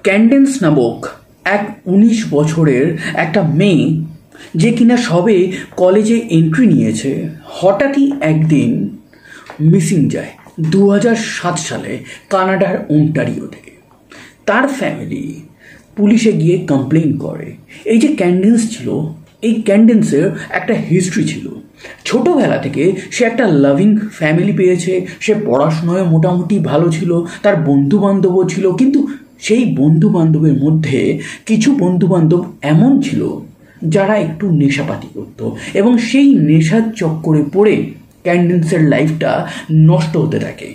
ক্যান্ডেন্স নামক এক 19 বছরের একটা মেয়ে, যে কিনা সবে কলেজে এন্ট্রি নিয়েছে, হঠাৎই একদিন মিসিং যায় 2007 সালে কানাডার অন্টারিও থেকে। তার ফ্যামিলি পুলিশে গিয়ে কমপ্লেন করে। এই যে ক্যান্ডেন্স ছিল, এই ক্যান্ডেন্সের একটা হিস্ট্রি ছিল। ছোটোবেলা থেকে সে একটা লাভিং ফ্যামিলি পেয়েছে, সে পড়াশোনায় মোটামুটি ভালো ছিল, তার বন্ধুবান্ধবও ছিল, কিন্তু সেই বন্ধুবান্ধবের মধ্যে কিছু বন্ধুবান্ধব এমন ছিল যারা একটু নেশাপাতি করত, এবং সেই নেশার চক্করে পড়ে ক্যান্ডেন্সের লাইফটা নষ্ট হতে থাকে।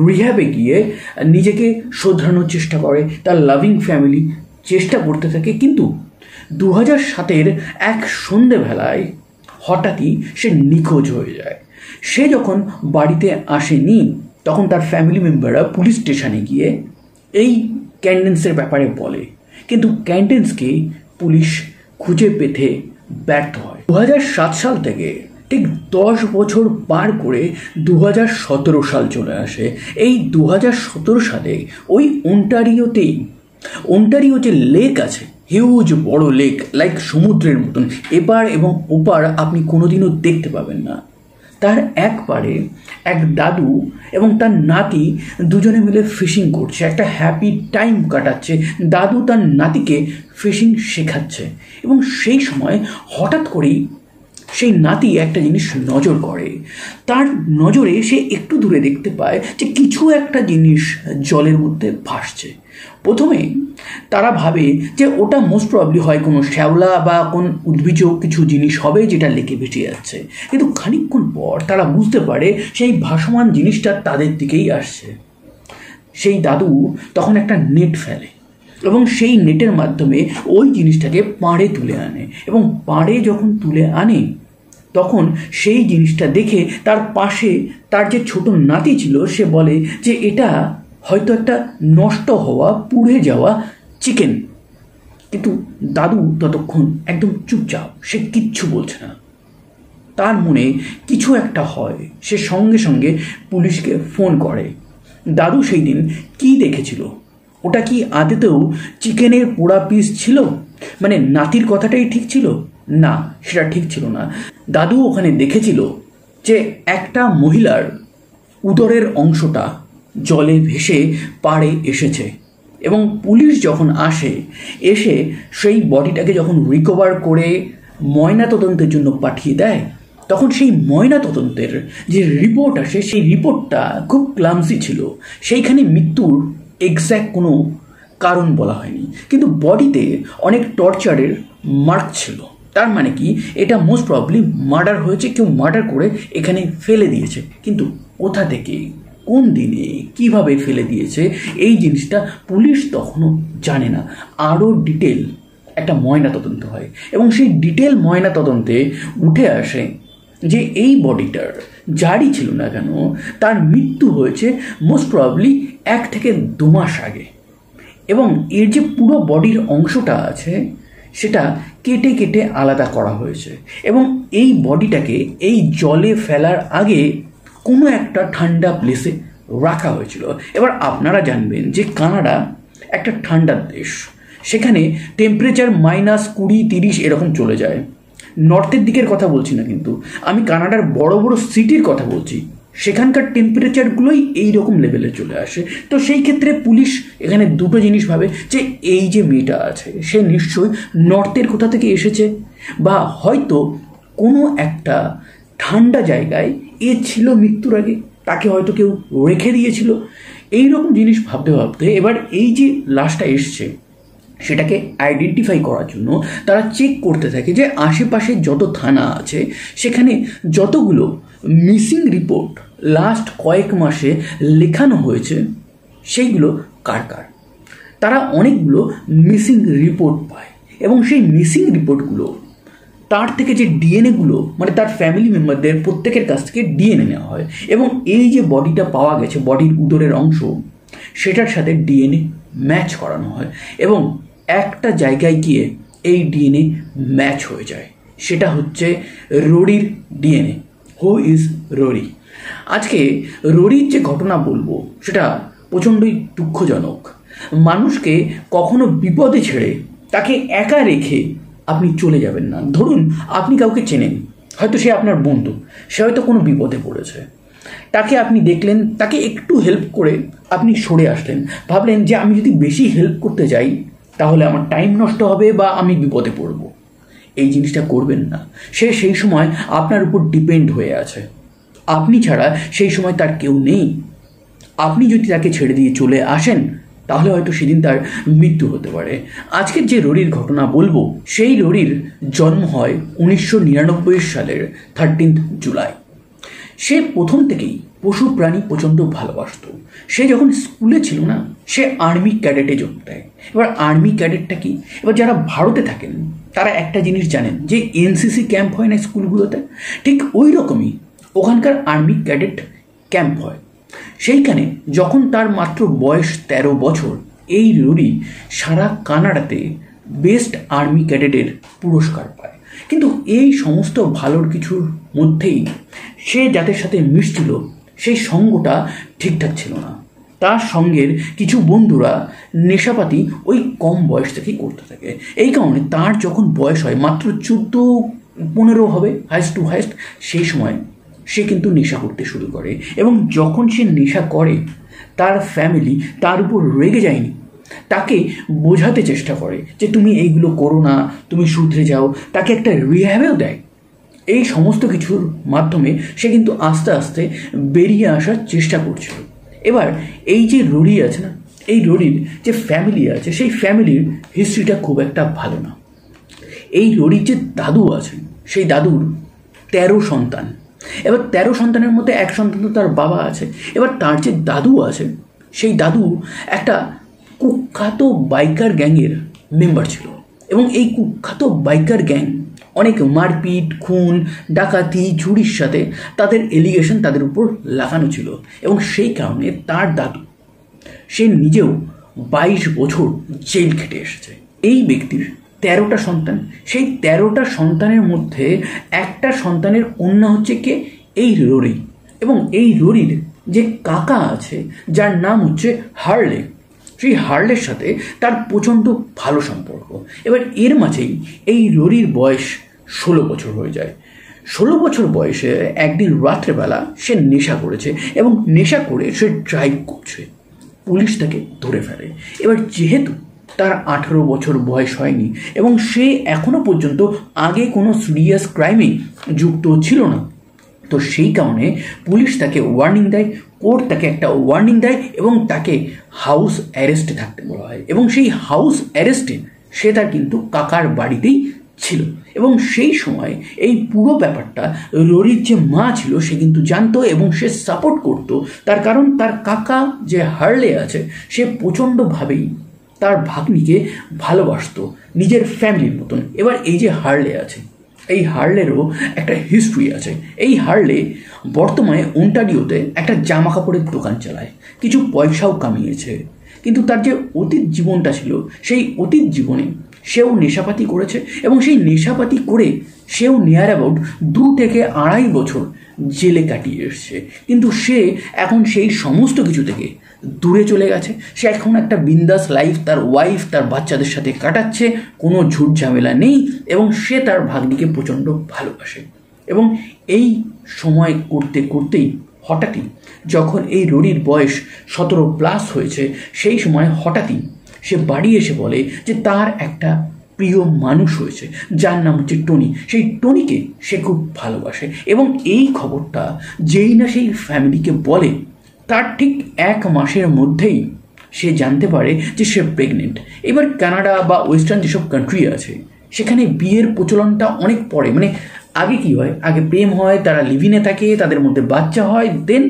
রিহ্যাবে গিয়ে নিজেকে শোধরানোর চেষ্টা করে, তার লাভিং ফ্যামিলি চেষ্টা করতে থাকে, কিন্তু 2007-এর এক সন্ধেবেলায় হঠাৎই সে নিখোঁজ হয়ে যায়। সে যখন বাড়িতে আসেনি, তখন তার ফ্যামিলি মেম্বাররা পুলিশ স্টেশনে গিয়ে এই ক্যান্ডেন্সের ব্যাপারে বলে, কিন্তু ক্যান্ডেন্সকে পুলিশ খুঁজে পেতে ব্যর্থ হয়। 2007 সাল থেকে ঠিক 10 বছর পার করে 2017 সাল চলে আসে। এই 2017 সালে ওই অন্টারিও যে লেক আছে, হিউজ বড় লেক, লাইক সমুদ্রের মতন, এপার এবং ওপার আপনি কোনোদিনও দেখতে পাবেন না। তার এক পারে এক দাদু এবং তার নাতি দুজনে মিলে ফিশিং করছে, একটা হ্যাপি টাইম কাটাচ্ছে। দাদু তার নাতিকে ফিশিং শেখাচ্ছে, এবং সেই সময় হঠাৎ করেই সেই নাতি একটা জিনিস নজর করে। তার নজরে সে একটু দূরে দেখতে পায় যে কিছু একটা জিনিস জলের মধ্যে ভাসছে। প্রথমে তারা ভাবে যে ওটা মোস্ট প্রবাবলি হয় কোনো শ্যাওলা বা কোন উদ্ভিজ কিছু জিনিস হবে যেটা লেকে ভেসে যাচ্ছে, কিন্তু খানিকক্ষণ পর তারা বুঝতে পারে সেই ভাসমান জিনিসটা তাদের দিকেই আসছে। সেই দাদু তখন একটা নেট ফেলে, এবং সেই নেটের মাধ্যমে ওই জিনিসটাকে পাড়ে তুলে আনে, এবং পাড়ে যখন তুলে আনে তখন সেই জিনিসটা দেখে তার পাশে তার যে ছোট নাতি ছিল, সে বলে যে এটা হয়তো একটা নষ্ট হওয়া, পুড়ে যাওয়া চিকেন। কিন্তু দাদু ততক্ষণ একদম চুপচাপ, সে কিচ্ছু বলছে না। তার মনে কিছু একটা হয়, সে সঙ্গে সঙ্গে পুলিশকে ফোন করে। দাদু সেই দিন কী দেখেছিল, ওটা কি আদতেও চিকেনের পোড়া পিস ছিল? মানে নাতির কথাটাই ঠিক ছিল? না, সেটা ঠিক ছিল না। দাদু ওখানে দেখেছিল যে একটা মহিলার উদরের অংশটা জলে ভেসে পাড়ে এসেছে, এবং পুলিশ যখন এসে সেই বডিটাকে যখন রিকভার করে ময়না তদন্তের জন্য পাঠিয়ে দেয়, তখন সেই ময়না তদন্তের যে রিপোর্ট আসে, সেই রিপোর্টটা খুব ক্লামসি ছিল। সেইখানে মৃত্যুর এক্স্যাক্ট কোনো কারণ বলা হয়নি, কিন্তু বডিতে অনেক টর্চারের মার্ক ছিল। তার মানে কি, এটা মোস্ট প্রবাবলি মার্ডার হয়েছে, কেউ মার্ডার করে এখানে ফেলে দিয়েছে। কিন্তু কোথা থেকে, কোন দিনে, কিভাবে ফেলে দিয়েছে, এই জিনিসটা পুলিশ তখনও জানে না। আরও ডিটেল একটা ময়না তদন্ত হয়, এবং সেই ডিটেল ময়না তদন্তে উঠে আসে যে এই বডিটার যারই ছিল না কেন, তার মৃত্যু হয়েছে মোস্ট প্রবাবলি 1 থেকে 2 মাস আগে, এবং এর যে পুরো বডির অংশটা আছে সেটা কেটে কেটে আলাদা করা হয়েছে, এবং এই বডিটাকে এই জলে ফেলার আগে কোনো একটা ঠান্ডা প্লেসে রাখা হয়েছিল। এবার আপনারা জানবেন যে কানাডা একটা ঠান্ডার দেশ, সেখানে টেম্পারেচার -20-30 এরকম চলে যায়। নর্থের দিকের কথা বলছি না, কিন্তু আমি কানাডার বড় বড় সিটির কথা বলছি, সেখানকার টেম্পারেচারগুলোই এইরকম লেভেলে চলে আসে। তো সেই ক্ষেত্রে পুলিশ এখানে দুটো জিনিস ভাবে যে এই যে মেয়েটা আছে সে নিশ্চয়ই নর্থের কোথা থেকে এসেছে, বা হয়তো কোনো একটা ঠান্ডা জায়গায় এ ছিল মৃত্যুর আগে, তাকে হয়তো কেউ রেখে দিয়েছিল। এইরকম জিনিস ভাবতে ভাবতে এবার এই যে লাশটা এসছে সেটাকে আইডেন্টিফাই করার জন্য তারা চেক করতে থাকে যে আশেপাশে যত থানা আছে সেখানে যতগুলো মিসিং রিপোর্ট লাস্ট কয়েক মাসে লেখানো হয়েছে সেইগুলো কার কার। তারা অনেকগুলো মিসিং রিপোর্ট পায়, এবং সেই মিসিং রিপোর্টগুলো তার থেকে যে ডিএনএগুলো, মানে তার ফ্যামিলি মেম্বারদের প্রত্যেকের কাছ থেকে ডিএনএ নেওয়া হয়, এবং এই যে বডিটা পাওয়া গেছে, বডির উদরের অংশ, সেটার সাথে ডিএনএ ম্যাচ করানো হয়, এবং একটা জায়গায় গিয়ে এই ডিএনএ ম্যাচ হয়ে যায়। সেটা হচ্ছে রোরির ডিএনএ। Who is Rory? আজকে রোরির যে ঘটনা বলবো সেটা প্রচণ্ডই দুঃখজনক। মানুষকে কখনো বিপদে ছেড়ে তাকে একা রেখে আপনি চলে যাবেন না। ধরুন আপনি কাউকে চেনেন, হয়তো সে আপনার বন্ধু, সে হয়তো কোনো বিপদে পড়েছে, তাকে আপনি দেখলেন, তাকে একটু হেল্প করে আপনি সরে আসলেন, ভাবলেন যে আমি যদি বেশি হেল্প করতে যাই তাহলে আমার টাইম নষ্ট হবে বা আমি বিপদে পড়ব। এই জিনিসটা করবেন না। সে সেই সময় আপনার উপর ডিপেন্ড হয়ে আছে, আপনি ছাড়া সেই সময় তার কেউ নেই। আপনি যদি তাকে ছেড়ে দিয়ে চলে আসেন তাহলে হয়তো সেদিন তার মৃত্যু হতে পারে। আজকের যে রোরির ঘটনা বলবো, সেই রোরির জন্ম হয় 1999 সালের 13 জুলাই। সে প্রথম থেকেই পশু প্রাণী প্রচণ্ড ভালোবাসত। সে যখন স্কুলে ছিল না, সে আর্মি ক্যাডেটে যোগ দেয়। এবার আর্মি ক্যাডেটটা কি, এবার যারা ভারতে থাকেন তারা একটা জিনিস জানেন যে এনসিসি ক্যাম্প হয় না স্কুলগুলোতে, ঠিক ওই রকমই ওখানকার আর্মি ক্যাডেট ক্যাম্প হয়। সেইখানে যখন তার মাত্র বয়স 13 বছর, এই রোরি সারা কানাডাতে বেস্ট আর্মি ক্যাডেটের পুরস্কার পায়। কিন্তু এই সমস্ত ভালোর কিছুর মধ্যেই সে যাদের সাথে মিশছিল সেই সঙ্গটা ঠিকঠাক ছিল না। তার সঙ্গের কিছু বন্ধুরা নেশাপাতি ওই কম বয়স থেকেই করতে থাকে। এই কারণে তার যখন বয়স হয় মাত্র 14-15 হবে হাইস্ট টু হাইস্ট, সেই সময় সে কিন্তু নেশা করতে শুরু করে। এবং যখন সে নেশা করে তার ফ্যামিলি তার উপর রেগে যায়নি, তাকে বোঝাতে চেষ্টা করে যে তুমি এইগুলো করো না, তুমি শুধরে যাও, তাকে একটা রিহ্যাবেও দেয়। এই সমস্ত কিছুর মাধ্যমে সে কিন্তু আস্তে আস্তে বেরিয়ে আসার চেষ্টা করছিল। এবার এই যে রোরি আছে না, এই রোরির যে ফ্যামিলি আছে, সেই ফ্যামিলির হিস্ট্রিটা খুব একটা ভালো না। এই রোরির যে দাদু আছেন, সেই দাদুর 13 সন্তান। এবার 13 সন্তানের মধ্যে এক সন্তান তো তার বাবা আছে। এবার তার যে দাদু আছে, সেই দাদু একটা কুখ্যাত বাইকার গ্যাংয়ের মেম্বার ছিল। এবং এই কুখ্যাত বাইকার গ্যাং অনেক মারপিট, খুন, ডাকাতি, চুরির সাথে তাদের এলিগেশন তাদের উপর লাগানো ছিল। এবং সেই কারণে তার দাদু সে নিজেও 22 বছর জেল খেটে এসেছে। এই ব্যক্তির 13টা সন্তান, সেই 13টা সন্তানের মধ্যে একটা সন্তানের কন্যা হচ্ছে কে, এই রোরি। এবং এই রোরির যে কাকা আছে যার নাম হচ্ছে হার্লে, সেই হার্লের সাথে তার প্রচণ্ড ভালো সম্পর্ক। এবার এর মাঝেই এই রোরির বয়স 16 বছর হয়ে যায়। 16 বছর বয়সে একদিন রাত্রেবেলা সে নেশা করেছে এবং নেশা করে সে ড্রাইভ করছে, পুলিশ তাকে ধরে ফেলে। এবার যেহেতু তার 18 বছর বয়স হয়নি এবং সে এখনো পর্যন্ত আগে কোনো সিরিয়াস ক্রাইমে যুক্ত ছিল না, তো সেই কারণে পুলিশ তাকে ওয়ার্নিং দেয়, কোর্ট তাকে একটা ওয়ার্নিং দেয় এবং তাকে হাউস অ্যারেস্টে থাকতে বলা হয়। এবং সেই হাউস অ্যারেস্টে সে তার কিন্তু কাকার বাড়িতেই ছিল। এবং সেই সময় এই পুরো ব্যাপারটা রোরির যে মা ছিল সে কিন্তু জানতো এবং সে সাপোর্ট করতো। তার কারণ তার কাকা যে হার্লে আছে সে প্রচণ্ডভাবেই তার ভাগ্নিকে ভালোবাসতো নিজের ফ্যামিলির মতন। এবার এই যে হার্লে আছে, এই হার্লেরও একটা হিস্ট্রি আছে। এই হার্লে বর্তমানে ওন্টারিওতে একটা জামা কাপড়ের দোকান চালায়, কিছু পয়সাও কামিয়েছে। কিন্তু তার যে অতীত জীবনটা ছিল, সেই অতীত জীবনে সেও নেশাপাতি করেছে এবং সেই নেশাপাতি করে সেও নিয়ার অ্যাবাউট 2 থেকে 2.5 বছর জেলে কাটিয়ে এসছে। কিন্তু সে এখন সেই সমস্ত কিছু থেকে দূরে চলে গেছে। সে এখন একটা বিন্দাস লাইফ তার ওয়াইফ তার বাচ্চাদের সাথে কাটাচ্ছে, কোনো ঝুট ঝামেলা নেই এবং সে তার ভাগ্নিকে প্রচণ্ড ভালোবাসে। এবং এই সময় করতে করতেই হঠাৎই যখন এই রোরির বয়স 17+ হয়েছে, সেই সময় হঠাৎই সে বাড়ি এসে বলে যে তার একটা প্রিয় মানুষ হয়েছে যার নাম হচ্ছে টনি। সেই টনিকে সে খুব ভালোবাসে এবং এই খবরটা যেই না সেই ফ্যামিলিকে বলে, তার ঠিক 1 মাসের মধ্যেই সে জানতে পারে যে সে প্রেগনেন্ট। এবার কানাডা বা ওয়েস্টার্ন যেসব কান্ট্রি আছে সেখানে বিয়ের প্রচলনটা অনেক পরে, মানে আগে কি হয়, আগে প্রেম হয়, তারা লিভিনে থাকে, তাদের মধ্যে বাচ্চা হয়, দেন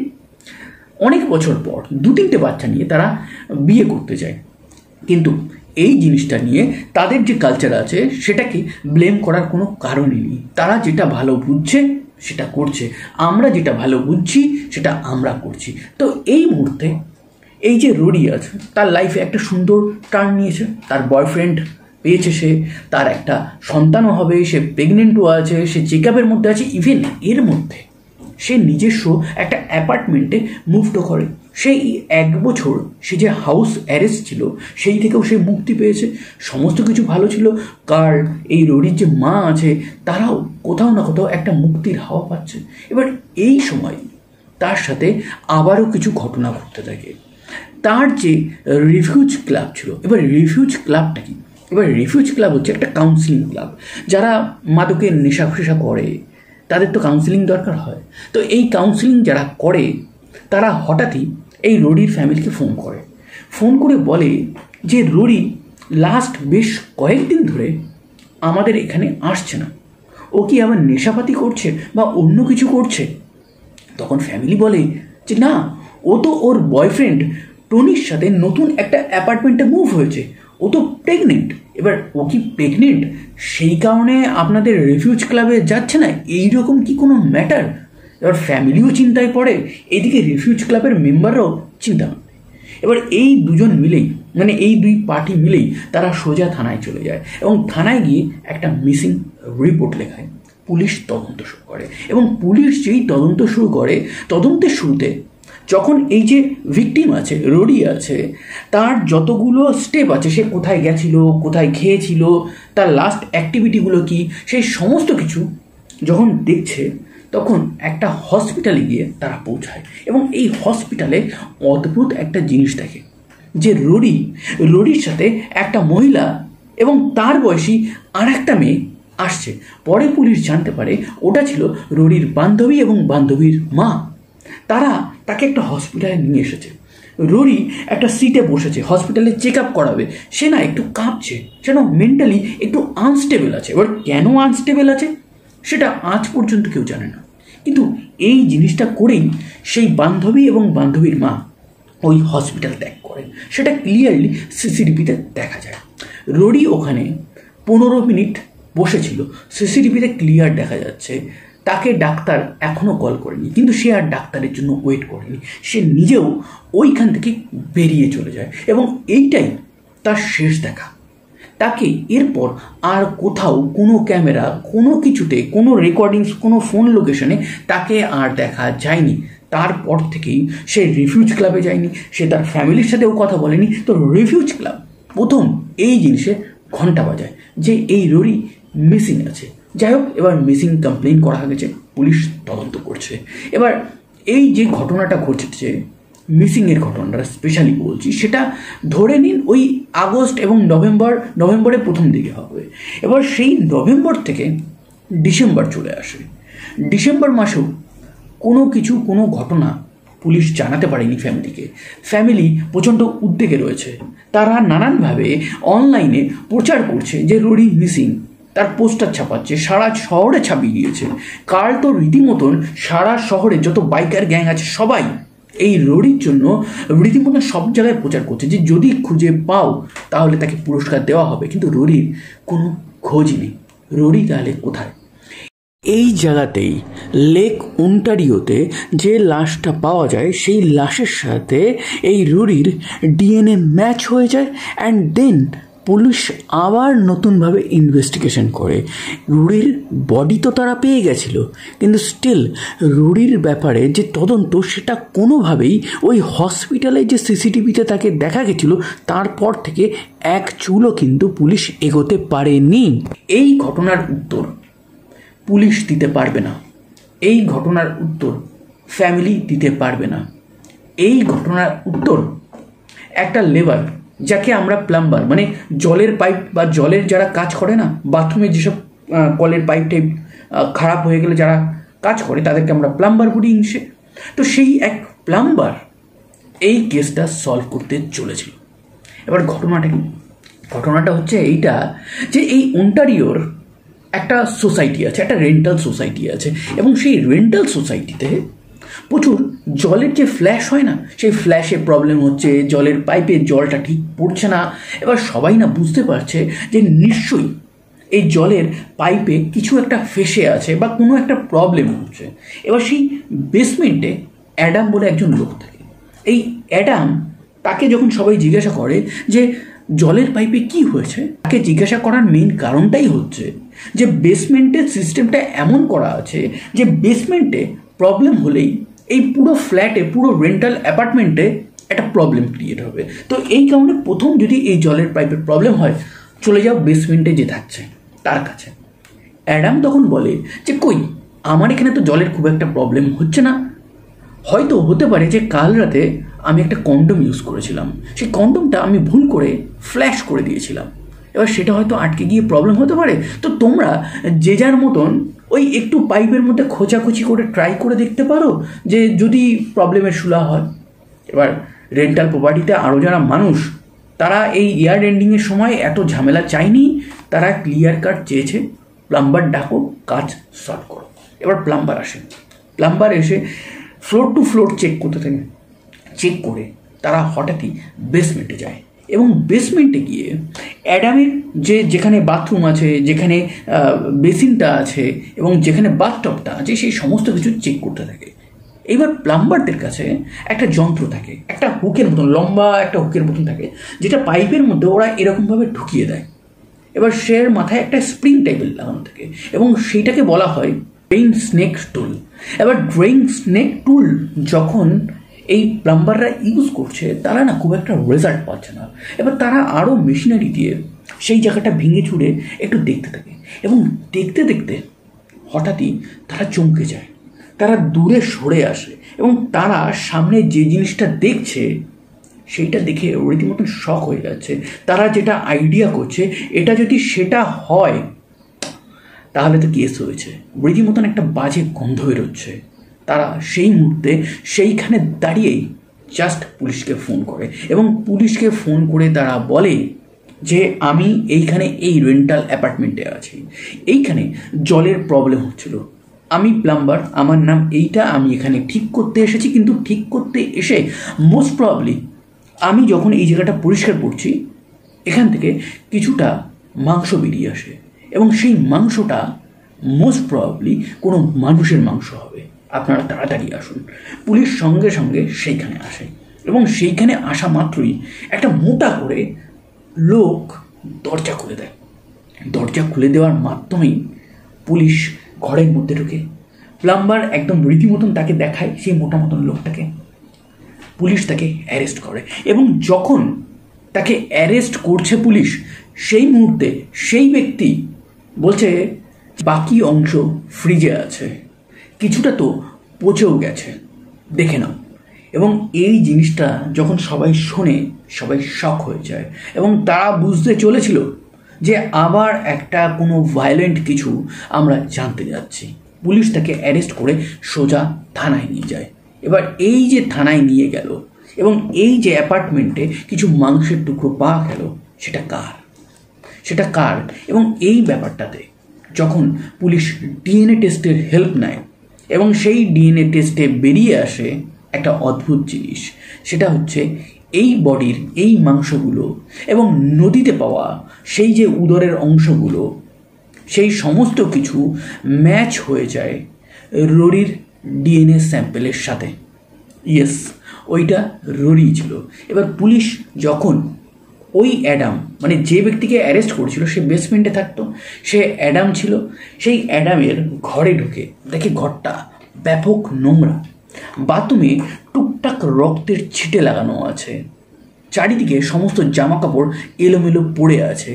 অনেক বছর পর 2-3টে বাচ্চা নিয়ে তারা বিয়ে করতে যায়। কিন্তু এই জিনিসটা নিয়ে তাদের যে কালচার আছে সেটাকে ব্লেম করার কোনো কারণই নেই। তারা যেটা ভালো বুঝছে সেটা করছে, আমরা যেটা ভালো বুঝছি সেটা আমরা করছি। তো এই মুহূর্তে এই যে রোরি আছে তার লাইফে একটা সুন্দর টার্ন নিয়েছে, তার বয়ফ্রেন্ড পেয়েছে, সে তার একটা সন্তানও হবে, সে প্রেগনেন্টও আছে, সে চেকআপের মধ্যে আছে। ইভেন এর মধ্যে সে নিজস্ব একটা অ্যাপার্টমেন্টে মুভও করে সেই 1 বছর সে যে হাউস অ্যারেস্ট ছিল সেই থেকেও সে মুক্তি পেয়েছে, সমস্ত কিছু ভালো ছিল। কার এই রোডির যে মা আছে তারাও কোথাও না কোথাও একটা মুক্তির হাওয়া পাচ্ছে। এবার এই সময় তার সাথে আবারও কিছু ঘটনা ঘটতে থাকে। তার যে রিফিউজ ক্লাব ছিল, এবার রিফিউজ ক্লাবটা কি? এবার রিফিউজ ক্লাব হচ্ছে একটা কাউন্সিলিং ক্লাব। যারা মাদকের নেশা ফেশা করে তাদের তো কাউন্সিলিং দরকার হয়। তো এই কাউন্সিলিং যারা করে তারা হঠাৎই এই রোডির ফ্যামিলিকে ফোন করে বলে যে রোডি লাস্ট বেশ কয়েকদিন ধরে আমাদের এখানে আসছে না, ও কি আবার নেশাপাতি করছে বা অন্য কিছু করছে? তখন ফ্যামিলি বলে যে না, ও তো ওর বয়ফ্রেন্ড টনির সাথে নতুন একটা অ্যাপার্টমেন্টে মুভ হয়েছে, ও তো প্রেগনেন্ট। এবার ও কি প্রেগনেন্ট সেই কারণে আপনাদের রিফিউজ ক্লাবে যাচ্ছে না, এইরকম কি কোনো ম্যাটার? এবার ফ্যামিলিও চিন্তায় পড়ে, এদিকে রিফিউজ ক্লাবের মেম্বাররাও চিন্তা করে। এবার এই দুজন মিলেই, মানে এই দুই পার্টি মিলেই তারা সোজা থানায় চলে যায় এবং থানায় গিয়ে একটা মিসিং রিপোর্ট লেখায়। পুলিশ তদন্ত শুরু করে এবং পুলিশ যেই তদন্ত শুরু করে, তদন্তের শুরুতে যখন এই যে ভিকটিম আছে, রোডি আছে, তার যতগুলো স্টেপ আছে, সে কোথায় গেছিল, কোথায় খেয়েছিল, তার লাস্ট অ্যাক্টিভিটিগুলো কি, সেই সমস্ত কিছু যখন দেখছে তখন একটা হসপিটালে গিয়ে তারা পৌঁছায় এবং এই হসপিটালে অদ্ভুত একটা জিনিস দেখে যে রোডির সাথে একটা মহিলা এবং তার বয়সী আর একটা মেয়ে আসছে। পরে পুলিশ জানতে পারে ওটা ছিল রোডির বান্ধবী এবং বান্ধবীর মা। তারা তাকে একটা হসপিটালে নিয়ে এসেছে। রোডি একটা সিটে বসেছে, হসপিটালে চেক আপ করাবে। সে না একটু কাঁপছে, সে না মেন্টালি একটু আনস্টেবল আছে। এবার কেন আনস্টেবল আছে সেটা আজ পর্যন্ত কেউ জানে না, কিন্তু এই জিনিসটা করেই সেই বান্ধবী এবং বান্ধবীর মা ওই হসপিটাল ত্যাগ করে। সেটা ক্লিয়ারলি সিসিটিভিতে দেখা যায়। রোডি ওখানে 15 মিনিট বসেছিল, সিসিটিভিতে ক্লিয়ার দেখা যাচ্ছে। তাকে ডাক্তার এখনও কল করেনি, কিন্তু সে আর ডাক্তারের জন্য ওয়েট করেনি, সে নিজেও ওইখান থেকে বেরিয়ে চলে যায় এবং এইটাই তার শেষ দেখা। তাকে এরপর আর কোথাও কোনো ক্যামেরা, কোনো কিছুতে, কোনো রেকর্ডিংস, কোনো ফোন লোকেশনে তাকে আর দেখা যায়নি। তারপর থেকেই সে রিফিউজ ক্লাবে যায়নি, সে তার ফ্যামিলির সাথেও কথা বলেনি। তো রিফিউজ ক্লাব প্রথম এই জিনিসে ঘন্টা বাজায় যে এই রোডি মিসিং আছে। যাই হোক, এবার মিসিং কমপ্লেন করা গেছে, পুলিশ তদন্ত করছে। এবার এই যে ঘটনাটা ঘটেছে, মিসিংয়ের ঘটনাটা স্পেশালি বলছি, সেটা ধরে নিন ওই আগস্ট এবং নভেম্বরের প্রথম দিকে হবে। এবার সেই নভেম্বর থেকে ডিসেম্বর চলে আসে। ডিসেম্বর মাসেও কোনো ঘটনা পুলিশ জানাতে পারেনি ফ্যামিলিকে। ফ্যামিলি প্রচণ্ড উদ্বেগে রয়েছে। তারা নানানভাবে অনলাইনে প্রচার করছে যে রোডি মিসিং, তার পোস্টার ছাপাচ্ছে, সারা শহরে ছাপিয়ে গিয়েছে। কাল তো রীতিমতন সারা শহরে যত বাইকার গ্যাং আছে সবাই এই রোডির জন্য রীতিমতো সব জায়গায় প্রচার করছে যে যদি খুঁজে পাও তাহলে তাকে পুরস্কার দেওয়া হবে। কিন্তু রোডির কোনো খোঁজ নেই। রোডি তাহলে কোথায়? এই জায়গাতেই লেক ওন্টারিওতে যে লাশটা পাওয়া যায় সেই লাশের সাথে এই রোডির ডিএনএ ম্যাচ হয়ে যায়। অ্যান্ড দেন পুলিশ আবার নতুনভাবে ইনভেস্টিগেশন করে। রুডির বডি তো তারা পেয়ে গেছিল, কিন্তু স্টিল রুডির ব্যাপারে যে তদন্ত সেটা কোনোভাবেই ওই হসপিটালে যে সিসিটিভিতে তাকে দেখা গেছিলো তারপর থেকে এক চুলও কিন্তু পুলিশ এগোতে পারেনি। এই ঘটনার উত্তর পুলিশ দিতে পারবে না, এই ঘটনার উত্তর ফ্যামিলি দিতে পারবে না, এই ঘটনার উত্তর একটা লেবার, যাকে আমরা প্লাম্বার, মানে জলের পাইপ বা জলের যারা কাজ করে না, বাথরুমে যেসব কলের পাইপ টাইপ খারাপ হয়ে গেলে যারা কাজ করে তাদেরকে আমরা প্লাম্বার বলি ইংলিশে। তো সেই এক প্লাম্বার এই কেসটা সলভ করতে চলেছিল। এবার ঘটনাটা কি? ঘটনাটা হচ্ছে এইটা যে এই ওন্টারিওর একটা সোসাইটি আছে, একটা রেন্টাল সোসাইটি আছে, এবং সেই রেন্টাল সোসাইটিতে প্রচুর জলের যে ফ্ল্যাশ হয় না, সেই ফ্ল্যাশে প্রবলেম হচ্ছে, জলের পাইপে জলটা ঠিক পড়ছে না। এবার সবাই না বুঝতে পারছে যে নিশ্চয়ই এই জলের পাইপে কিছু একটা ফেসে আছে বা কোনো একটা প্রবলেম হচ্ছে। এবার সেই বেসমেন্টে অ্যাডাম বলে একজন লোক থাকে। এই অ্যাডাম, তাকে যখন সবাই জিজ্ঞাসা করে যে জলের পাইপে কি হয়েছে, তাকে জিজ্ঞাসা করার মেইন কারণটাই হচ্ছে যে বেসমেন্টের সিস্টেমটা এমন করা আছে যে বেসমেন্টে প্রবলেম হলেই এই পুরো ফ্ল্যাটে, পুরো রেন্টাল অ্যাপার্টমেন্টে একটা প্রবলেম ক্রিয়েট হবে। তো এই কারণে প্রথম যদি এই জলের পাইপের প্রবলেম হয়, চলে যাও বেসমেন্টে যে থাকছে তার কাছে। অ্যাডাম তখন বলে যে কই, আমার এখানে তো জলের খুব একটা প্রবলেম হচ্ছে না, হয়তো হতে পারে যে কাল রাতে আমি একটা কন্ডোম ইউজ করেছিলাম, সেই কন্ডোমটা আমি ভুল করে ফ্ল্যাশ করে দিয়েছিলাম, এবার সেটা হয়তো আটকে গিয়ে প্রবলেম হতে পারে। তো তোমরা যে যার মতন ওই একটু পাইপের মধ্যে খোঁচাখুচি করে ট্রাই করে দেখতে পারো যে যদি প্রবলেমের সুরা হয়। এবার রেন্টাল প্রপার্টিতে আরও যারা মানুষ, তারা এই ইয়ার এন্ডিংয়ের সময় এত ঝামেলা চায়নি, তারা ক্লিয়ার কাট চেয়েছে প্লাম্বার ডাকো, কাজ সলভ করো। এবার প্লাম্বার আসে, প্লাম্বার এসে ফ্লোর টু ফ্লোর চেক করতে থাকে। চেক করে তারা হঠাৎই বেসমেন্টে যায় এবং বেসমেন্টে গিয়ে অ্যাডামের যেখানে বাথরুম আছে, যেখানে বেসিনটা আছে এবং যেখানে বাথটবটা আছে, সেই সমস্ত কিছু চেক করতে থাকে। এইবার প্লাম্বারদের কাছে একটা যন্ত্র থাকে, একটা হুকের মতন, লম্বা একটা হুকের মতন থাকে, যেটা পাইপের মধ্যে ওরা এরকমভাবে ঢুকিয়ে দেয়। এবার সের মাথায় একটা স্প্রিং টাইপের লাগানো থাকে এবং সেইটাকে বলা হয় ড্রেইন স্নেক টুল। এবার ড্রেইন স্নেক টুল যখন এই প্লাম্বাররা ইউজ করছে, তারা না খুব একটা রেজাল্ট পাচ্ছে না। এবার তারা আরও মেশিনারি দিয়ে সেই জায়গাটা ভেঙে চুড়ে একটু দেখতে থাকে এবং দেখতে দেখতে হঠাৎই তারা চমকে যায়, তারা দূরে সরে আসে এবং তারা সামনে যে জিনিসটা দেখছে সেইটা দেখে রীতিমতন শক হয়ে যাচ্ছে। তারা যেটা আইডিয়া করছে, এটা যদি সেটা হয় তাহলে তো কেস হয়েছে, রীতিমতন একটা বাজে গন্ধ বেরোচ্ছে। তারা সেই মুহূর্তে সেইখানে দাঁড়িয়েই জাস্ট পুলিশকে ফোন করে এবং পুলিশকে ফোন করে তারা বলে যে আমি এইখানে এই রেন্টাল অ্যাপার্টমেন্টে আছি, এইখানে জলের প্রবলেম হচ্ছিল, আমি প্লাম্বার, আমার নাম এইটা, আমি এখানে ঠিক করতে এসেছি, কিন্তু ঠিক করতে এসে মোস্ট প্রবাবলি আমি যখন এই জায়গাটা পরিষ্কার করছি, এখান থেকে কিছুটা মাংস বেরিয়ে আসে এবং সেই মাংসটা মোস্ট প্রবাবলি কোনো মানুষের মাংস হবে, আপনারা তাড়াতাড়ি আসুন। পুলিশ সঙ্গে সঙ্গে সেইখানে আসে এবং সেইখানে আসা মাত্রই একটা মোটা করে লোক দরজা খুলে দেয়। দরজা খুলে দেওয়ার মাধ্যমেই পুলিশ ঘরের মধ্যে ঢুকে প্লাম্বার একদম রীতিমতন তাকে দেখায় সেই মোটা মতন লোকটাকে। পুলিশ তাকে অ্যারেস্ট করে এবং যখন তাকে অ্যারেস্ট করছে পুলিশ, সেই মুহূর্তে সেই ব্যক্তি বলছে বাকি অংশ ফ্রিজে আছে, কিছুটা তো পচেও গেছে, দেখে নাও। এবং এই জিনিসটা যখন সবাই শোনে, সবাই শক হয়ে যায় এবং তারা বুঝতে চলেছিল যে আবার একটা কোনো ভায়োলেন্ট কিছু আমরা জানতে যাচ্ছি। পুলিশ তাকে অ্যারেস্ট করে সোজা থানায় নিয়ে যায়। এবার এই যে থানায় নিয়ে গেল এবং এই যে অ্যাপার্টমেন্টে কিছু মাংসের টুকরো পাওয়া গেল, সেটা কার এবং এই ব্যাপারটাতে যখন পুলিশ ডিএনএ টেস্টের হেল্প নেয় এবং সেই ডিএনএ টেস্টে বেরিয়ে আসে একটা অদ্ভুত জিনিস, সেটা হচ্ছে এই বডির এই মাংসগুলো এবং নদীতে পাওয়া সেই যে উদরের অংশগুলো, সেই সমস্ত কিছু ম্যাচ হয়ে যায় রোরির ডিএনএ স্যাম্পেলের সাথে। ইয়েস, ওইটা রোরি ছিল। এবার পুলিশ যখন ওই অ্যাডাম, মানে যে ব্যক্তিকে অ্যারেস্ট করেছিল সে বেসমেন্টে থাকতো, সে অ্যাডাম ছিল, সেই অ্যাডামের ঘরে ঢুকে দেখে ঘরটা ব্যাপক নোংরা, বাথরুমে টুকটাক রক্তের ছিটে লাগানো আছে, চারিদিকে সমস্ত জামা কাপড় এলোমেলো পড়ে আছে,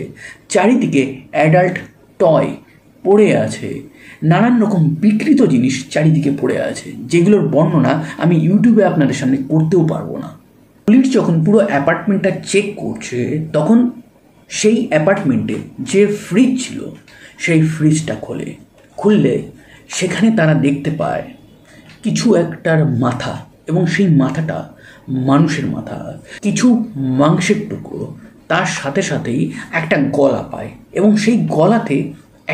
চারিদিকে অ্যাডাল্ট টয় পড়ে আছে, নানান রকম বিকৃত জিনিস চারিদিকে পড়ে আছে, যেগুলোর বর্ণনা আমি ইউটিউবে আপনাদের সামনে করতেও পারবো না। পুলিশ যখন পুরো অ্যাপার্টমেন্টটা চেক করছে, তখন সেই অ্যাপার্টমেন্টে যে ফ্রিজ ছিল সেই ফ্রিজটা খুললে সেখানে তারা দেখতে পায় কিছু একটার মাথা এবং সেই মাথাটা মানুষের মাথা, কিছু মাংসের টুকরো, তার সাথে সাথেই একটা গলা পায় এবং সেই গলাতে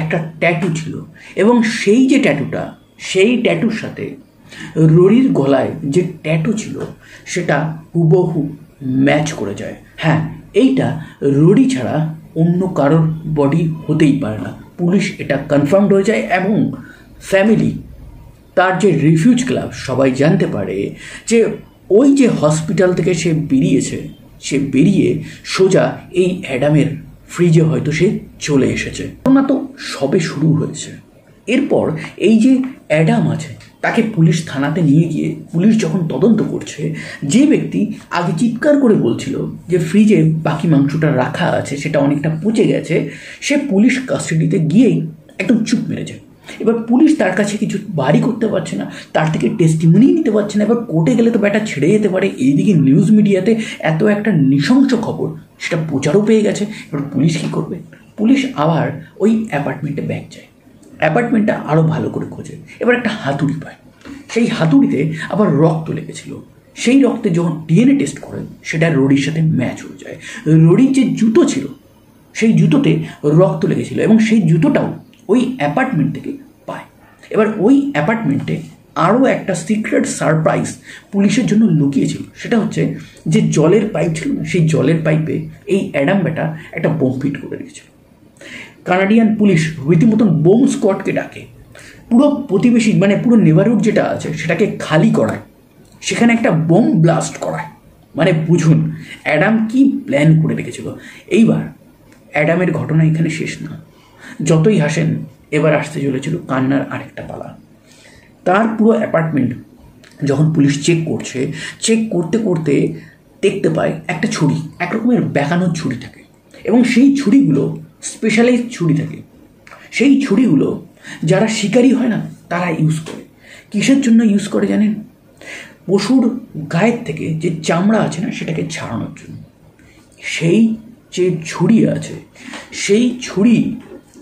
একটা ট্যাটু ছিল এবং সেই যে ট্যাটুটা, সেই ট্যাটুর সাথে রোরির গলায় যে ট্যাটু ছিল সেটা হুবহু ম্যাচ করে যায়। হ্যাঁ, এইটা রোরি ছাড়া অন্য কারোর বডি হতেই পারে না। পুলিশ এটা কনফার্মড হয়ে যায় এবং ফ্যামিলি, তার যে রিফিউজ ক্লাব, সবাই জানতে পারে যে ওই যে হসপিটাল থেকে সে বেরিয়েছে, সে বেরিয়ে সোজা এই অ্যাডামের ফ্রিজে হয়তো সে চলে এসেছে। না তো সবে শুরু হয়েছে। এরপর এই যে অ্যাডাম আছে তাকে পুলিশ থানাতে নিয়ে গিয়ে পুলিশ যখন তদন্ত করছে, যে ব্যক্তি আগে চিৎকার করে বলছিল যে ফ্রিজে বাকি মাংসটা রাখা আছে, সেটা অনেকটা পচে গেছে, সে পুলিশ কাস্টাডিতে গিয়েই একদম চুপ মেরে যায়। এবার পুলিশ তার কাছে কিছু বাড়ি করতে পারছে না, তার থেকে টেস্টিমনি নিতে পারছে না। এবার কোর্টে গেলে তো ব্যাটা ছেড়ে যেতে পারে। এইদিকে নিউজ মিডিয়াতে এত একটা নৃশংস খবর, সেটা প্রচারও পেয়ে গেছে। এবার পুলিশ কী করবে? পুলিশ আবার ওই অ্যাপার্টমেন্টে ব্যাক যায়, অ্যাপার্টমেন্টটা আরও ভালো করে খোঁজে। এবার একটা হাতুড়ি পায়, সেই হাতুড়িতে আবার রক্ত লেগেছিল। সেই রক্তে যখন ডিএনএ টেস্ট করে, সেটা রোডির সাথে ম্যাচ হয়ে যায়। রোডির যে জুতো ছিল, সেই জুতোতে রক্ত লেগেছিল এবং সেই জুতোটাও ওই অ্যাপার্টমেন্ট থেকে পায়। এবার ওই অ্যাপার্টমেন্টে আরও একটা সিক্রেট সারপ্রাইজ পুলিশের জন্য লুকিয়েছিল। সেটা হচ্ছে যে জলের পাইপ ছিল না, সেই জলের পাইপে এই অ্যাডাম বেটা একটা বোম ফিট করে রেখেছিল। কানাডিয়ান পুলিশ রীতিমতন বোম স্কোয়াডকে ডাকে, পুরো প্রতিবেশী মানে পুরো নেবারহুড যেটা আছে সেটাকে খালি করায়, সেখানে একটা বোম ব্লাস্ট করায়। মানে বুঝুন অ্যাডাম কি প্ল্যান করে রেখেছিল। এইবার অ্যাডামের ঘটনা এখানে শেষ না, যতই হাসেন এবার আসতে চলেছিল কান্নার আরেকটা পালা। তার পুরো অ্যাপার্টমেন্ট যখন পুলিশ চেক করতে করতে দেখতে পায় একটা ছুরি, একরকমের বেঁকানোর ছুরি থাকে এবং সেই ছুরিগুলো স্পেশালাইজ ছুরি থাকে। সেই ছুরিগুলো যারা শিকারি হয় না তারা ইউজ করে। কিসের জন্য ইউজ করে জানেন? পশুর গায়ের থেকে যে চামড়া আছে না, সেটাকে ছাড়ানোর জন্য। সেই যে ছুরি আছে, সেই ছুরি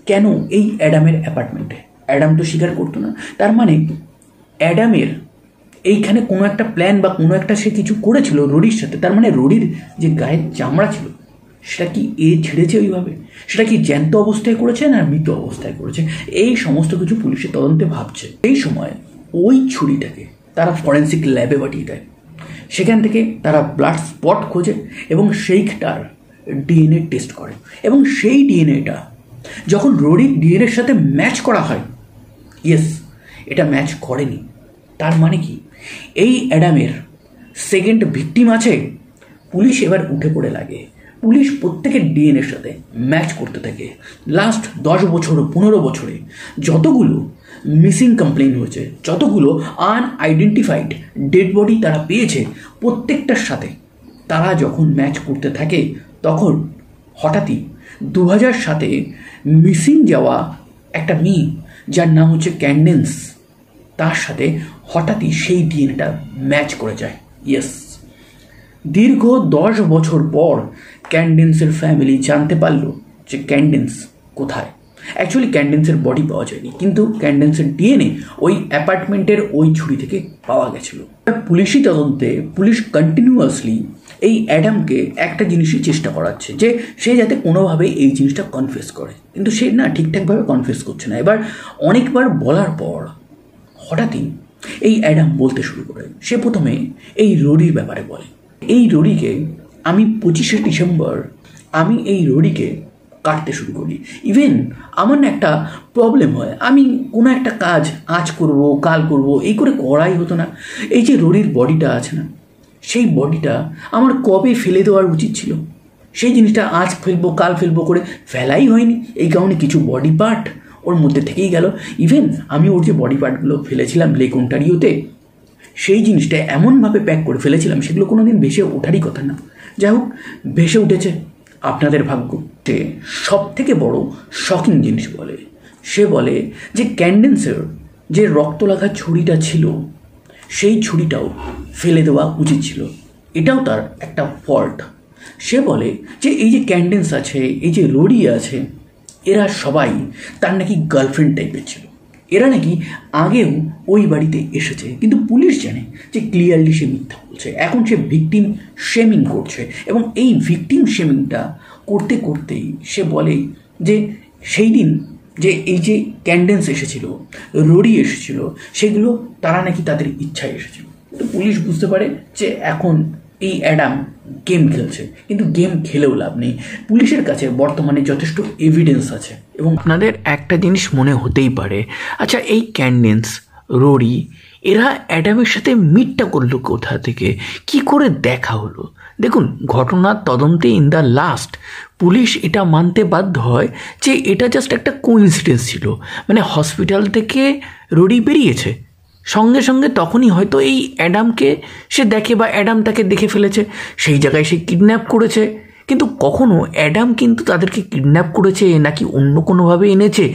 কেন এই অ্যাডামের অ্যাপার্টমেন্টে? অ্যাডাম তো স্বীকার করতো না, তার মানে অ্যাডামের এইখানে কোনো একটা প্ল্যান বা কোনো একটা সে কিছু করেছিল রোডির সাথে। তার মানে রোডির যে গায়ের চামড়া ছিল, সেটা কি এ ছেড়েছে ওইভাবে? সেটা কি জ্যান্ত অবস্থায় করেছে না মৃত অবস্থায় করেছে? এই সমস্ত কিছু পুলিশের তদন্তে ভাবছে। এই সময় ওই ছুরিটাকে তারা ফরেন্সিক ল্যাবে পাঠিয়ে দেয়। সেখান থেকে তারা ব্লাড স্পট খোঁজে এবং সেইটার ডিএনএ টেস্ট করে এবং সেই ডিএনএটা যখন রোডির ডিএনএর সাথে ম্যাচ করা হয়, ইয়েস, এটা ম্যাচ করেনি। তার মানে কি এই অ্যাডামের সেকেন্ড ভিকটিম আছে? পুলিশ এবার উঠে পড়ে লাগে। পুলিশ প্রত্যেকের ডিএনএর সাথে ম্যাচ করতে থাকে। লাস্ট 10 বছর 15 বছরে যতগুলো মিসিং কমপ্লেন হয়েছে, যতগুলো আনআইডেন্টিফাইড ডেড বডি তারা পেয়েছে, প্রত্যেকটার সাথে তারা যখন ম্যাচ করতে থাকে, তখন হঠাৎই 2007-এ মিসিং যাওয়া একটা মেয়ে যার নাম হচ্ছে ক্যান্ডেন্স, তার সাথে হঠাৎই সেই ডিএনএটা ম্যাচ করে যায়। ইয়েস, দীর্ঘ 10 বছর পর ক্যান্ডেন্সের ফ্যামিলি জানতে পারলো যে ক্যান্ডেন্স কোথায়। অ্যাকচুয়ালি ক্যান্ডেন্সের বডি পাওয়া যায়নি, কিন্তু ক্যান্ডেন্সের ডিএনএ ওই অ্যাপার্টমেন্টের ওই ছুরি থেকে পাওয়া গেছিল। পুলিশি তদন্তে পুলিশ কন্টিনিউয়াসলি এই অ্যাডামকে একটা জিনিসই চেষ্টা করাচ্ছে, যে সে যাতে কোনোভাবে এই জিনিসটা কনফেস করে, কিন্তু সে না ঠিকঠাকভাবে কনফেস করছে না। এবার অনেকবার বলার পর হঠাৎই এই অ্যাডাম বলতে শুরু করে। সে প্রথমে এই রোডির ব্যাপারে বলে, এই রোডিকে আমি 25শে ডিসেম্বর আমি এই রোডিকে কাটতে শুরু করি। ইভেন আমার না একটা প্রবলেম হয়, আমি কোনো একটা কাজ আজ করব কাল করব এই করে করাই হতো না। এই যে রোডির বডিটা আছে না, সেই বডিটা আমার কবে ফেলে দেওয়ার উচিত ছিল, সেই জিনিসটা আজ ফেলবো কাল ফেলবো করে ফেলাই হয়নি। এই কারণে কিছু বডি পার্ট ওর মধ্যে থেকেই গেল। ইভেন আমি ওর যে বডি পার্টগুলো ফেলেছিলাম লেক অন্টারিওতে, সেই জিনিসটা এমনভাবে প্যাক করে ফেলেছিলাম সেগুলো কোনো দিন ভেসে ওঠারই কথা না। যাই হোক, ভেসে উঠেছে, আপনাদের ভাগ্য। সব থেকে বড় শকিং জিনিস বলে, সে বলে যে ক্যান্ডেন্সের যে রক্ত লাগা ছুরিটা ছিল, সেই ছুরিটাও ফেলে দেওয়া উচিত ছিল, এটাও তার একটা ফল্ট। সে বলে যে এই যে ক্যান্ডেন্স আছে, এই যে রোডি আছে, এরা সবাই তার নাকি গার্লফ্রেন্ড টাইপের ছিল। এরা নাকি আগেও ওই বাড়িতে এসেছে, কিন্তু পুলিশ জানে যে ক্লিয়ারলি সে মিথ্যা বলছে। এখন সে ভিকটিম শেমিং করছে এবং এই ভিকটিম শেমিংটা করতে করতেই সে বলে যে সেই দিন যে এই যে ক্যান্ডেন্স এসেছিল, রোডি এসেছিল, সেগুলো তারা নাকি তাদের ইচ্ছায় এসেছিল। তো পুলিশ বুঝতে পারে যে এখন এই অ্যাডাম গেম খেলছে, কিন্তু গেম খেলেও লাভ নেই। পুলিশের কাছে বর্তমানে যথেষ্ট এভিডেন্স আছে। এবং আপনাদের একটা জিনিস মনে হতেই পারে, আচ্ছা এই ক্যান্ডেন্স রোডি এরা অ্যাডামের সাথে মিটটা করলো কোথা থেকে, কি করে দেখা হলো? দেখুন, ঘটনার তদন্তে ইন দ্য লাস্ট পুলিশ এটা মানতে বাধ্য হয় যে এটা জাস্ট একটা কোইন্সিডেন্স ছিল। মানে হসপিটাল থেকে রোডি বেরিয়েছে, সঙ্গে সঙ্গে তখনই হয়তো এই অ্যাডামকে সে দেখে বা অ্যাডাম তাকে দেখে ফেলেছে, সেই জায়গায় সে কিডন্যাপ করেছে। কিন্তু কখনো অ্যাডাম কিন্তু তাদেরকে কিডন্যাপ করেছে নাকি অন্য কোনোভাবে এনেছে,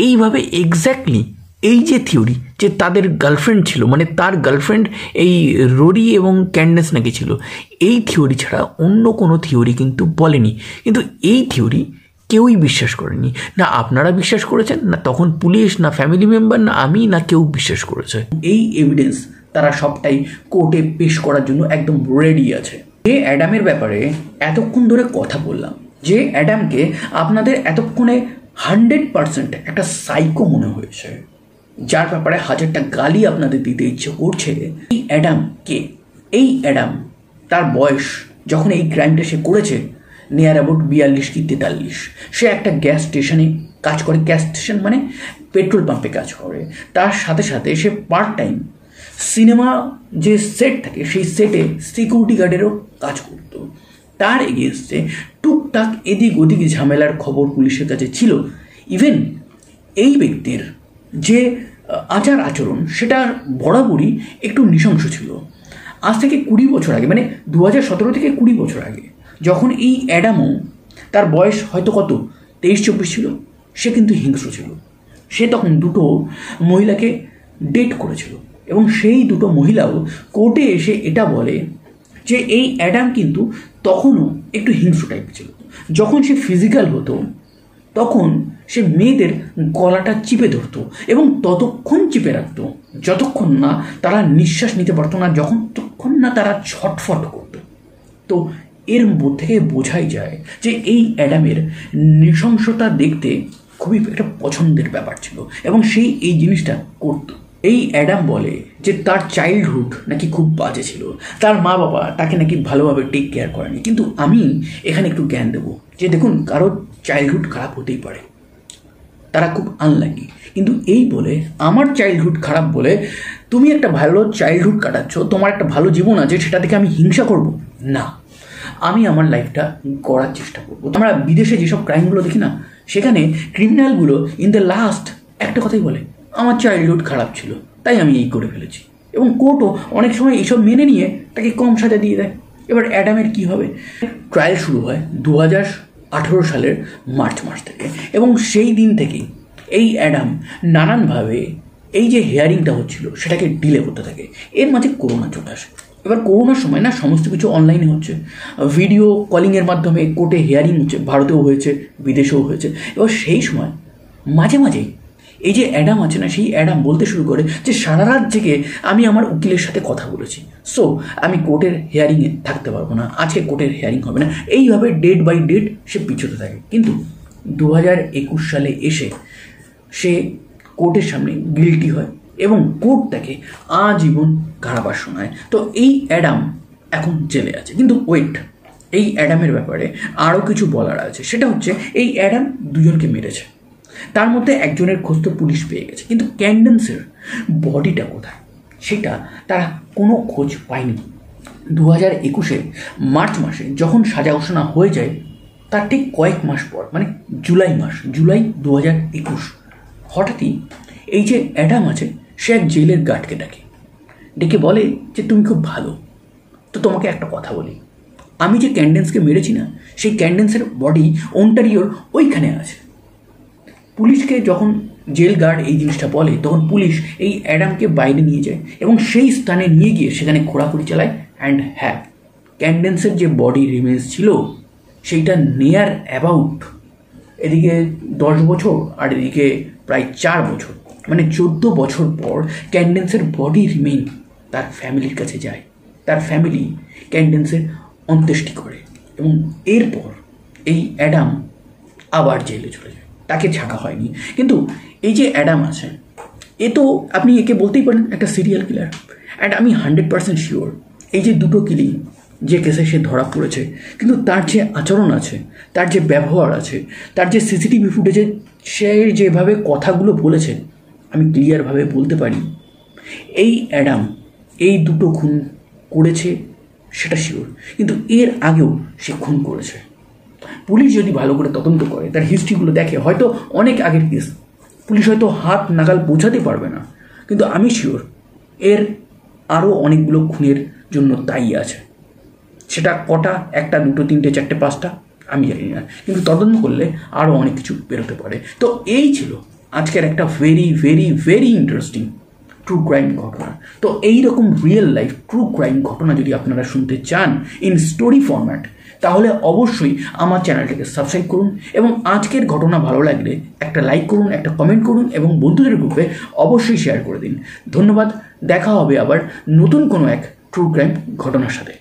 এইভাবে এক্স্যাক্টলি এই যে থিওরি যে তাদের গার্লফ্রেন্ড ছিল, মানে তার গার্লফ্রেন্ড এই রোরি এবং ক্যান্ডেন্স নাকি ছিল, এই থিওরি ছাড়া অন্য কোনো থিওরি কিন্তু বলেনি। কিন্তু এই থিওরি কেউই বিশ্বাস করেনি, না আপনারা বিশ্বাস করেছেন, না তখন পুলিশ, না ফ্যামিলি মেম্বার, না আমি, না কেউ বিশ্বাস করেছে। এই এভিডেন্স তারা সবটাই কোর্টে পেশ করার জন্য একদম রেডি আছে। যে অ্যাডামের ব্যাপারে এতক্ষণ ধরে কথা বললাম, যে অ্যাডামকে আপনাদের এতক্ষণে 100% একটা সাইকো মনে হয়েছে, যার ব্যাপারে 1000টা গালি আপনাদের দিতে ইচ্ছে করছে, এই অ্যাডাম কে? এই অ্যাডাম, তার বয়স যখন এই ক্রাইমটা সে করেছে নিয়ার অ্যাবাউট 42 কি 43। সে একটা গ্যাস স্টেশনে কাজ করে, গ্যাস স্টেশন মানে পেট্রোল পাম্পে কাজ করে। তার সাথে সাথে সে পার্ট টাইম সিনেমা যে সেট থাকে সেই সেটে সিকিউরিটি গার্ডেরও কাজ করতো। তার এগেনস্টে টুকটাক এদিক ওদিক ঝামেলার খবর পুলিশের কাছে ছিল। ইভেন এই ব্যক্তির যে আচার আচরণ সেটা বরাবরই একটু নৃশংস ছিল। আজ থেকে 20 বছর আগে, মানে 2017 থেকে 20 বছর আগে, যখন এই অ্যাডামও, তার বয়স হয়তো কত 23-24 ছিল, সে কিন্তু হিংস্র ছিল। সে তখন দুটো মহিলাকে ডেট করেছিল এবং সেই দুটো মহিলাও কোর্টে এসে এটা বলে যে এই অ্যাডাম কিন্তু তখনও একটু হিংস্র টাইপ ছিল। যখন সে ফিজিক্যাল হতো তখন সে মেয়েদের গলাটা চিপে ধরতো এবং ততক্ষণ চিপে রাখতো যতক্ষণ না তারা নিঃশ্বাস নিতে পারতো না, যতক্ষণ না তারা ছটফট করতো। তো এর থেকে বোঝাই যায় যে এই অ্যাডামের নৃশংসতা দেখতে খুবই একটা পছন্দের ব্যাপার ছিল এবং সেই এই জিনিসটা করতো। এই অ্যাডাম বলে যে তার চাইল্ডহুড নাকি খুব বাজে ছিল, তার মা বাবা তাকে নাকি ভালোভাবে টেক কেয়ার করেনি। কিন্তু আমি এখানে একটু জ্ঞান দেবো যে দেখুন, কারো চাইল্ডহুড খারাপ হতেই পারে, তারা খুব আনলাকি, কিন্তু এই বলে আমার চাইল্ডহুড খারাপ বলে তুমি একটা ভালো চাইল্ডহুড কাটাচ্ছ, তোমার একটা ভালো জীবন আছে, সেটা থেকে আমি হিংসা করব না। আমি আমার লাইফটা গড়ার চেষ্টা করবো। আমরা বিদেশে যেসব ক্রাইমগুলো দেখি না, সেখানে ক্রিমিনালগুলো ইন দ্য লাস্ট একটা কথাই বলে, আমার চাইল্ডহুড খারাপ ছিল তাই আমি এই করে ফেলেছি, এবং কোর্টও অনেক সময় এইসব মেনে নিয়ে তাকে কম সাজা দিয়ে দেয়। এবার অ্যাডামের কি হবে? ট্রায়াল শুরু হয় 2018 সালের মার্চ মাস থেকে, এবং সেই দিন থেকেই এই অ্যাডাম নানানভাবে এই যে হিয়ারিংটা হচ্ছিল সেটাকে ডিলে করতে থাকে। এর মাঝে করোনা চলে আসে। এবার করোনার সময় না সমস্ত কিছু অনলাইনে হচ্ছে, ভিডিও কলিংয়ের মাধ্যমে কোর্টে হিয়ারিং হচ্ছে, ভারতেও হয়েছে, বিদেশেও হয়েছে। এবার সেই সময় মাঝে মাঝেই এই যে অ্যাডাম আছে না, সেই অ্যাডাম বলতে শুরু করে যে সারা রাত জেগে আমি আমার উকিলের সাথে কথা বলেছি, সো আমি কোর্টের হিয়ারিংয়ে থাকতে পারবো না, আজকে কোর্টের হিয়ারিং হবে না। এইভাবে ডেট বাই ডেট সে পিছোতে থাকে। কিন্তু 2021 সালে এসে সে কোর্টের সামনে গিল্টি হয় এবং কোর্ট তাকে আজীবন কারাবাস শোনায়। তো এই অ্যাডাম এখন জেলে আছে। কিন্তু ওয়েট, এই অ্যাডামের ব্যাপারে আরও কিছু বলার আছে। সেটা হচ্ছে এই অ্যাডাম দুজনকে মেরেছে, তার মধ্যে একজনের খোঁজ তো পুলিশ পেয়ে গেছে, কিন্তু ক্যান্ডেন্সের বডিটা কোথায় সেটা তারা কোনো খোঁজ পায়নি। 2021 মার্চ মাসে যখন সাজা ঘোষণা হয়ে যায় তার ঠিক কয়েক মাস পর, মানে জুলাই 2021, হঠাৎই এই যে অ্যাডাম আছে সে এক জেলের গার্ডকে ডেকে বলে যে তুমি খুব ভালো, তো তোমাকে একটা কথা বলি, আমি যে ক্যান্ডেন্সকে মেরেছি না, সেই ক্যান্ডেন্সের বডি ওন্টারিওর ওইখানে আছে। পুলিশকে যখন জেল গার্ড এই জিনিসটা বলে তখন পুলিশ এই অ্যাডামকে বাইরে নিয়ে যায় এবং সেই স্থানে নিয়ে গিয়ে সেখানে ঘোরাঘুরি চালায়। অ্যান্ড হ্যাঁ, ক্যান্ডেন্সের যে বডি রিমেন্স ছিল সেইটা নিয়ার অ্যাবাউট এদিকে 10 বছর আর এদিকে প্রায় 4 বছর, মানে 14 বছর পর ক্যান্ডেন্সের বডি রিমেইন তার ফ্যামিলির কাছে যায়। তার ফ্যামিলি ক্যান্ডেন্সের অন্ত্যেষ্টি করে এবং এরপর এই অ্যাডাম আবার জেলে চলে যায়, তাকে ছাড়া হয়নি। কিন্তু এই যে অ্যাডাম আছে, এ তো আপনি একে বলতেই পারেন একটা সিরিয়াল কিলার। অ্যান্ড আমি 100% শিওর এই যে দুটো কিলিং যে কেসে সে ধরা পড়েছে, কিন্তু তার যে আচরণ আছে, তার যে ব্যবহার আছে, তার যে সিসিটিভি ফুটেজে সে যেভাবে কথাগুলো বলেছে, আমি ক্লিয়ারভাবে বলতে পারি এই অ্যাডাম এই দুটো খুন করেছে সেটা শিওর, কিন্তু এর আগেও সে খুন করেছে। পুলিশ যদি ভালো করে তদন্ত করে, তার হিস্ট্রিগুলো দেখে, হয়তো অনেক আগের কেস, পুলিশ হয়তো হাত নাগাল পৌঁছাতে পারবে না, কিন্তু আমি শিওর এর আরও অনেকগুলো খুনের জন্য দায়ী আছে। সেটা কটা, একটা, দুটো, তিনটে, চারটে, পাঁচটা আমি জানি না, কিন্তু তদন্ত করলে আরও অনেক কিছু বেরোতে পারে। তো এই ছিল আজকের একটা very very very interesting true crime ঘটনা। তো এইরকম রিয়েল লাইফ ট্রু ক্রাইম ঘটনা যদি আপনারা শুনতে চান ইন স্টোরি ফরম্যাট, তাহলে অবশ্যই আমার চ্যানেলটাকে সাবস্ক্রাইব করুন এবং আজকের ঘটনা ভালো লাগলে একটা লাইক করুন, একটা কমেন্ট করুন এবং বন্ধুদের গ্রুপে অবশ্যই শেয়ার করে দিন। ধন্যবাদ। দেখা হবে আবার নতুন কোনো এক ট্রু ক্রাইম ঘটনার সাথে।